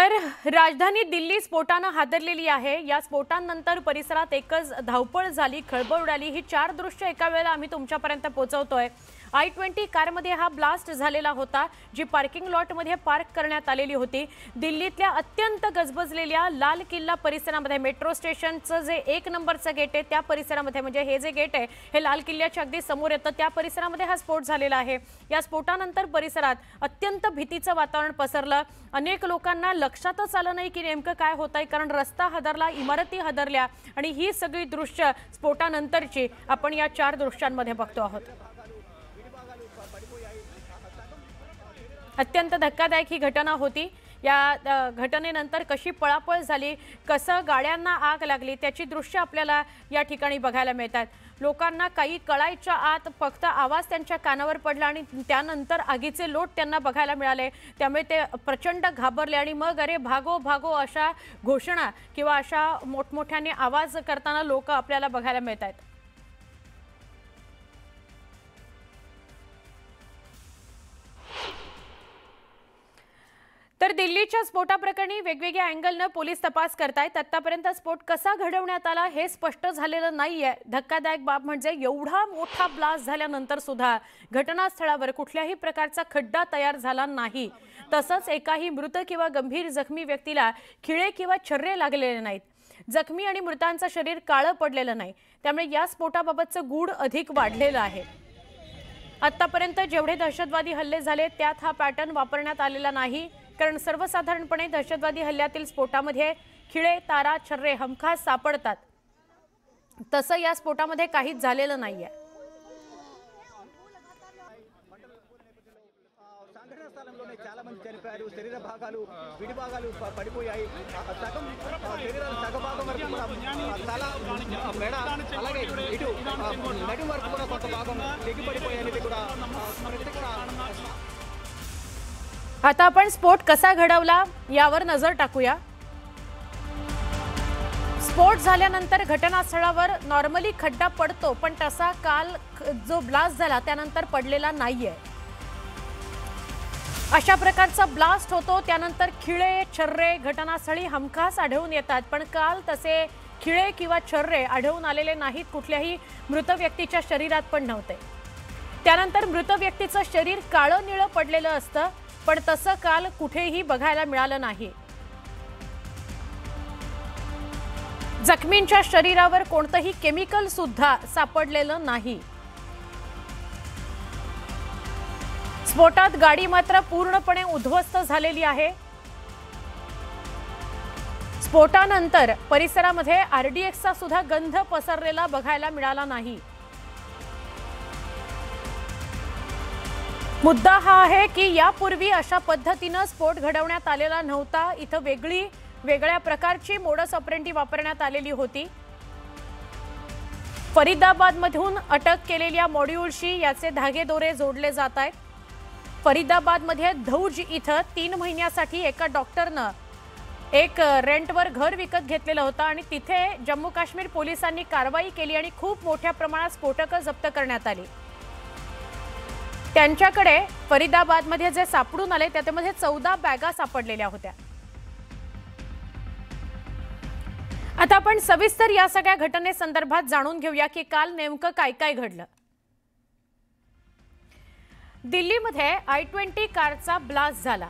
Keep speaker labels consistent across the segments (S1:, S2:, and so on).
S1: तर राजधानी दिल्ली स्फोटाने हादरलेली आहे। या स्फोटानंतर परिसरात एकच धावपळ झाली, खळबळ उडाली। ही चार दृश्य एका वेळेला आम्ही तुमच्यापर्यंत पोहोचवतोय। I-20 कारमध्ये हा ब्लास्ट झालेला होता, जी पार्किंग लॉटमध्ये पार्क करण्यात आलेली होती। दिल्लीतल्या अत्यंत गजबजलेल्या लाल किल्ला परिसरामध्ये मेट्रो स्टेशनचं जे 1 नंबरचं गेट आहे त्या परिसरामध्ये, म्हणजे हे जे गेट आहे हे लाल किल्ल्याच्या अगदी समोर येतं, त्या परिसरामध्ये हा स्फोट झालेला आहे। या स्फोटानंतर परिसरात अत्यंत भीतीचं वातावरण पसरलं। अनेक लोकांना लक्षातच आलं नाही की नेमकं काय होतंय, कारण रस्ता हादरला, इमारती हादरल्या आणि ही सगळी दृश्य स्फोटानंतरची आपण या चार दृश्यांमध्ये बघतो आहोत। अत्यंत धक्कादायक ही घटना होती। या घटनेनंतर कशी पळापळ झाली, कसं गाड्यांना आग लागली, त्याची दृश्य आपल्याला या ठिकाणी बघायला मिळतात। लोकांना काही कळायच्या आत फक्त आवाज त्यांच्या कानावर पडला आणि त्यानंतर आगीचे लोट त्यांना बघायला मिळाले। त्यामुळे ते प्रचंड घाबरले आणि मग अरे भागो भागो अशा घोषणा किंवा अशा मोठमोठ्याने आवाज करताना लोक आपल्याला बघायला मिळतात। तर दिल्लीच्या स्फोटाप्रकरणी वेगवेगळ्या अँगलने पोलीस तपास करतायत। आतापर्यंत स्फोट कसा घडवण्यात आला हे स्पष्ट झालेलं नाहीये। धक्कादायक बाब म्हणजे एवढा मोठा ब्लास्ट झाल्यानंतर सुद्धा घटनास्थळावर कुठल्याही प्रकारचा खड्डा तयार झाला नाही। तसंच एकाही मृत किंवा गंभीर जखमी व्यक्तीला खिळे किंवा छर्रे लागलेले नाहीत। जखमी आणि मृतांचं शरीर काळं पडलेलं नाही। त्यामुळे या स्फोटाबाबतचं गूढ अधिक वाढलेलं आहे। आतापर्यंत जेवढे दहशतवादी हल्ले झाले त्यात हा पॅटर्न वापरण्यात आलेला नाही, कारण सर्वसाधारणपणे दहशतवादी हल्ल्यातील स्फोटामध्ये खिळे, तारा, छर्रे हमखास सापडतात। तसं या स्फोटामध्ये काहीच झालेलं नाहीये।
S2: చాలా మంది చనిపోయారు। శరీర భాగాలు విడి భాగాలు పడిపోయాయి। సగం శరీరం సగభాగం వరకు తల మెడ అలాగే ఇటు నడు వరకు కూడా కొంత భాగం తెగిపడిపోయాయి కూడా।
S1: आता आपण स्फोट कसा घडवला यावर नजर टाकूया। स्फोट झाल्यानंतर घटनास्थळावर नॉर्मली खड्डा पडतो, पण तसा काल जो ब्लास्ट झाला त्यानंतर पडलेला नाहीये। अशा प्रकारचा ब्लास्ट होतो, त्यानंतर खिळे, छर्रे घटनास्थळी हमखास आढळून येतात, पण काल तसे खिळे किंवा छर्रे आढळून आलेले नाहीत। कुठल्याही मृत व्यक्तीच्या शरीरात पण नव्हते। त्यानंतर मृत व्यक्तीचं शरीर काळं निळं पडलेलं असतं, पण तसं काल कुठेही बघायला मिळालं नाही। जखमींच्या शरीरावर कोणतंही केमिकल सुद्धा सापडलेलं नाही। स्फोटात गाडी मात्र पूर्णपणे उद्ध्वस्त झालेली आहे। स्फोटानंतर परिसरामध्ये RDXचा सुद्धा गंध पसरलेला बघायला मिळाला नाही। मुद्दा हा आहे की यापूर्वी अशा पद्धतीने स्फोट घडवण्यात आलेला नव्हता। इथं वेगळ्या प्रकारची मोडस ऑपरेंडी वापरण्यात आलेली होती। फरीदाबादमधून अटक केलेल्या मॉड्यूलशी याचे धागेदोरे जोडले जात आहेत। फरीदाबादमध्ये धौज इथं 3 महिन्यासाठी एका डॉक्टरनं एक रेंटवर घर विकत घेतलेलं होतं आणि तिथे जम्मू काश्मीर पोलिसांनी कारवाई केली आणि खूप मोठ्या प्रमाणात स्फोटकं जप्त करण्यात आली। त्यांच्याकडे फरीदाबादमध्ये जे सापडून आले त्यामध्ये 14 बॅगा सापडलेल्या होत्या। आता आपण सविस्तर या सगळ्या घटनेसंदर्भात जाणून घेऊया की काल नेमकं काय काय घडलं। दिल्लीमध्ये I-20 कारचा ब्लास्ट झाला।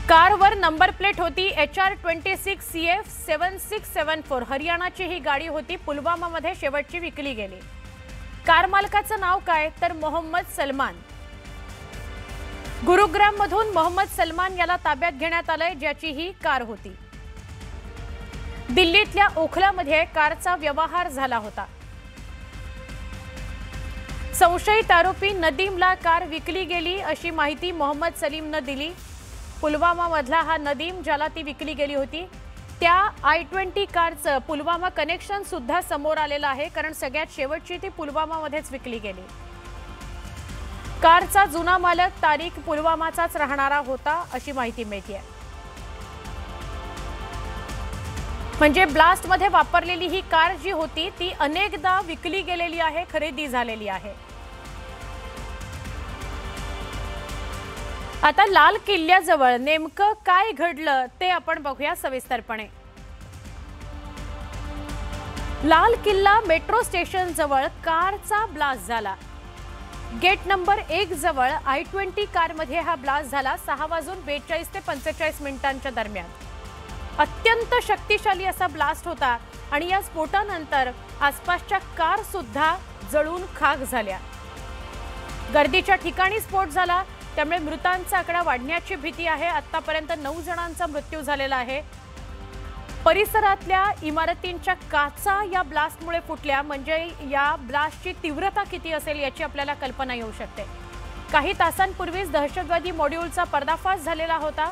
S1: कारवर नंबर प्लेट होती HR-26 CF 7674। हरियाणाची ही गाडी होती। पुलवामामध्ये शेवटची विकली गेली। कार मालकाचं नाव काय तर मोहम्मद सलमान। गुरुग्राम मधून मोहम्मद सलमान याला ताब्यात घेण्यात आलंय, ज्याची ही कार होती। दिल्लीतल्या ओखलामध्ये कारचा व्यवहार झाला होता। संशयित आरोपी नदीमला कार विकली गेली अशी माहिती मोहम्मद सलीमने दिली। पुलवामा मधला हा नदीम, ज्याला ती विकली गेली होती, त्या I-20 कारचं पुलवामा कनेक्शन सुद्धा समोर आलेलं आहे, कारण सगळ्यात शेवटची ती पुलवामामध्येच विकली गेली। कारचा जुना मालक तारिक पुलवामाचाच राहणारा होता अशी माहिती मिळते। म्हणजे ब्लास्ट मध्ये वापरलेली ही कार जी होती ती अनेकदा विकली गेलेली आहे, खरेदी झालेली आहे। आता लाल किल्ल्याजवळ नेमकं काय घडलं ते आपण बघूया सविस्तरपणे। लाल किल्ला मेट्रो स्टेशन जवळ कारचा ब्लास्ट झाला। गेट नंबर 1 जवळ I-20 कारमध्ये हा ब्लास्ट झाला। 6:42 ते 45 मिनिटांच्या दरम्यान अत्यंत शक्तिशाली असा ब्लास्ट होता आणि या स्फोटानंतर आसपासच्या कार सुद्धा जळून खाक झाल्या। गर्दीच्या ठिकाणी स्फोट झाला, त्यामुळे मृतांचा आकडा वाढण्याची भीती आहे। आतापर्यंत 9 जणांचा मृत्यू झालेला आहे। परिसरातल्या इमारतींच्या काचा या ब्लास्टमुळे फुटल्या, म्हणजे या ब्लास्टची तीव्रता किती असेल याची आपल्याला कल्पना येऊ शकते। काही तासांपूर्वीच दहशतवादी मॉड्यूलचा पर्दाफाश झालेला होता।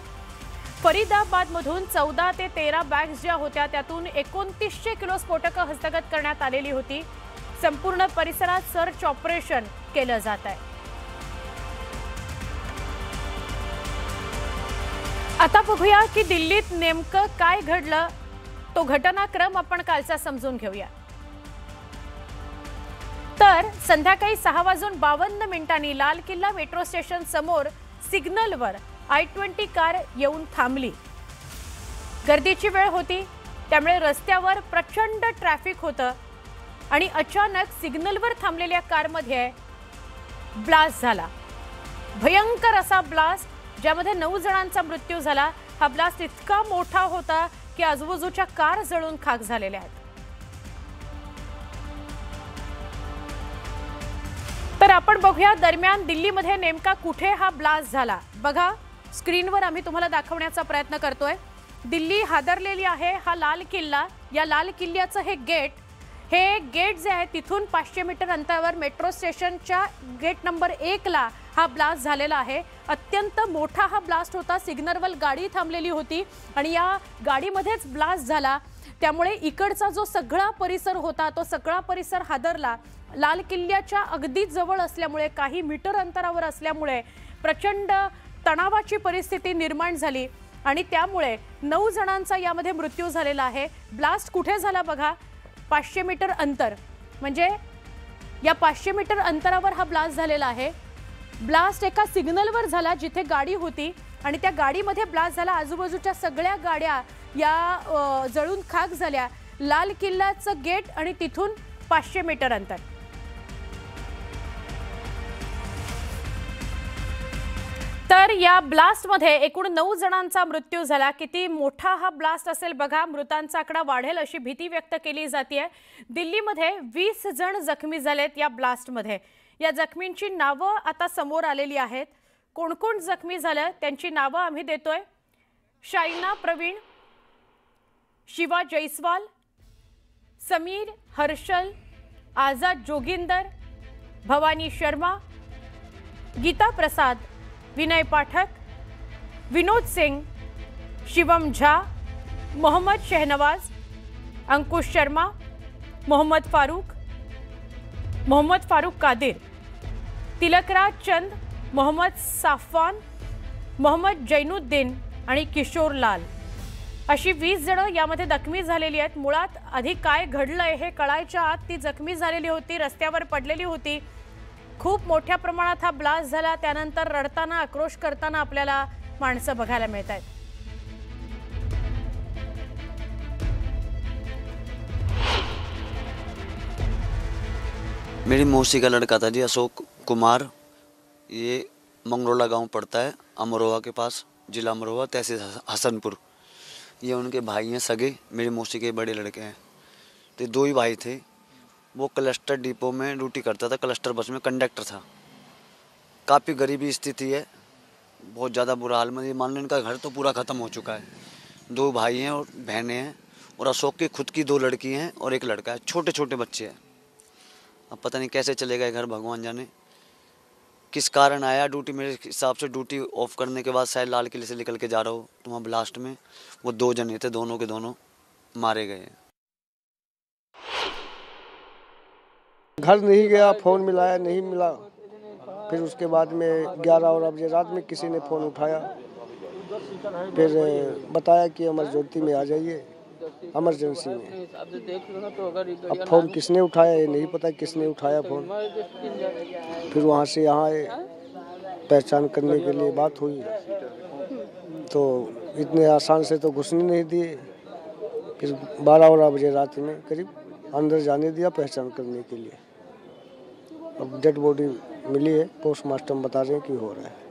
S1: फरीदाबादमधून 14 ते 13 बॅग्स ज्या होत्या त्यातून 2900 किलो स्फोटकं हस्तगत करण्यात आलेली होती। संपूर्ण परिसरात सर्च ऑपरेशन केलं जात आहे। आता बघूया की दिल्लीत नेमकं काय घडलं, तो घटनाक्रम आपण कालचा समजून घेऊया। तर संध्याकाळी 6:52 लाल किल्ला मेट्रो स्टेशन समोर सिग्नलवर I-20 कार येऊन थांबली। गर्दीची वेळ होती, त्यामुळे रस्त्यावर प्रचंड ट्रॅफिक होतं आणि अचानक सिग्नलवर थांबलेल्या कारमध्ये ब्लास्ट झाला। भयंकर असा ब्लास्ट, ज्यामध्ये 9 जणांचा मृत्यू झाला। हा ब्लास्ट इतका मोठा होता की आजूबाजूच्या कार जळून खाक झालेल्या आहेत। तर आपण बघूया दरम्यान दिल्लीमध्ये नेमका कुठे हा ब्लास्ट झाला। बघा स्क्रीनवर आम्ही तुम्हाला दाखवण्याचा प्रयत्न करतोय। दिल्ली हादरलेली आहे। हा लाल किल्ला, या लाल किल्ल्याचं हे गेट जे आहे तिथून 500 मीटर अंतरावर मेट्रो स्टेशनच्या गेट नंबर 1 ला हा ब्लास्ट झालेला आहे। अत्यंत मोठा हा ब्लास्ट होता। सिग्नलवर गाडी थांबलेली होती आणि या गाडीमध्येच ब्लास्ट झाला, त्यामुळे इकडचा जो सगळा परिसर होता तो सगळा परिसर हादरला। लाल किल्ल्याच्या अगदी जवळ असल्यामुळे, काही मीटर अंतरावर असल्यामुळे प्रचंड तणावाची परिस्थिती निर्माण झाली आणि त्यामुळे 9 जणांचा यामध्ये मृत्यू झालेला आहे। ब्लास्ट कुठे झाला बघा, 500 मीटर अंतर, म्हणजे या 500 मीटर अंतरावर हा ब्लास्ट झालेला आहे। ब्लास्ट एका सिग्नलवर झाला जिथे गाडी होती आणि त्या गाडीमध्ये ब्लास्ट झाला। आजूबाजूच्या सगळ्या गाड्या या जळून खाक झाल्या। लाल किल्ल्याचं गेट आणि तिथून 500 मीटर अंतर। तर या ब्लास्टमध्ये एकूण 9 जणांचा मृत्यू झाला। किती मोठा हा ब्लास्ट असेल बघा, मृतांचा आकडा वाढेल अशी भीती व्यक्त केली जाते। दिल्लीमध्ये 20 जण जखमी झालेत या ब्लास्टमध्ये। या जखमींची नावं आता समोर आलेली आहेत। कोण कोण जखमी झालं त्यांची नावं आम्ही देतोय। शाइना प्रवीण, शिवा जयस्वाल, समीर हर्षल, आजाद जोगिंदर, भवानी शर्मा, गीता प्रसाद, विनय पाठक, विनोद सिंह, शिवम झा, मोहम्मद शहनवाज, अंकुश शर्मा, मोहम्मद फारूक कादिर, तिलकराज चंद, मोहम्मद साफवान, मोहम्मद जैनुद्दीन आणि किशोर लाल अशी 20 जण यामध्ये जखमी झालेली आहेत। मुळात आधी काय घडलंय हे कळायच्या आत ती जखमी झालेली होती, रस्त्यावर पडलेली होती। खूप मोठ्या प्रमाणात हा ब्लास्ट झाला, त्यानंतर रडताना आक्रोश करताना आपल्याला माणसं बघायला मिळत आहेत।
S3: मेरी मौसी का लड़का था जी, अशोक कुमार। ये मंगरोला गांव पड़ता है, अमरोहा के पास, जिला अमरोहा, तहसील हसनपुर। ये उनके भाई हैं सगे, मेरी मौसी के बड़े लड़के हैं। तो 2 ही भाई थे। वो क्लस्टर डिपो में ड्यूटी करता था, क्लस्टर बस में कंडक्टर था। काफ़ी गरीबी स्थिति है, बहुत ज़्यादा बुरा हाल में। मान लो इनका घर तो पूरा ख़त्म हो चुका है। 2 भाई हैं और बहनें हैं, और अशोक की खुद की 2 लड़की हैं और 1 लड़का है। छोटे छोटे बच्चे हैं। अब पता नहीं कैसे चले गए घर, भगवान जाने किस कारण आया। ड्यूटी मेरे हिसाब से ड्यूटी ऑफ करने के बाद शायद लाल किले से निकल के जा रहा हो तो वहाँ ब्लास्ट में वो 2 जने थे, दोनों के दोनों मारे गए।
S4: घर नहीं गया, फ़ोन मिलाया नहीं मिला। फिर उसके बाद में 11 बजे रात में किसी ने फ़ोन उठाया, फिर बताया कि इमरजेंसी में आ जाइए, इमरजेंसी में। अब फ़ोन किसने उठाया ये नहीं पता, किसने उठाया फ़ोन। फिर वहाँ से यहाँ आए, पहचान करने के लिए बात हुई, तो इतने आसान से तो घुसने नहीं दिए। फिर 12 बजे रात में करीब अंदर जाने दिया पहचान करने के लिए। अब डेड बॉडी मिली है, पोस्टमार्टम बता रहे हैं कि हो रहा है।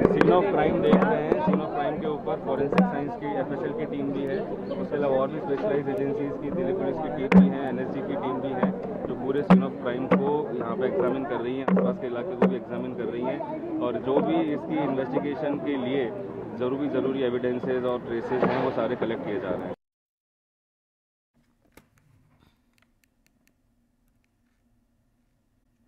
S5: सीन ऑफ क्राइम देख रहे हैं। सीन ऑफ क्राइम के ऊपर फॉरेंसिक साइंस की FSL की टीम भी है, उसके अलावा और भी स्पेशलाइज्ड एजेंसीज की, दिल्ली पुलिस की टीम भी है, NSG की टीम भी है, जो पूरे सीन ऑफ क्राइम को यहाँ पे एग्जामिन कर रही हैं, आसपास के इलाके को भी एग्जामिन कर रही हैं, और जो भी इसकी इन्वेस्टिगेशन के लिए ज़रूरी एविडेंसेस और ट्रेसेस हैं वो सारे कलेक्ट किए जा रहे हैं।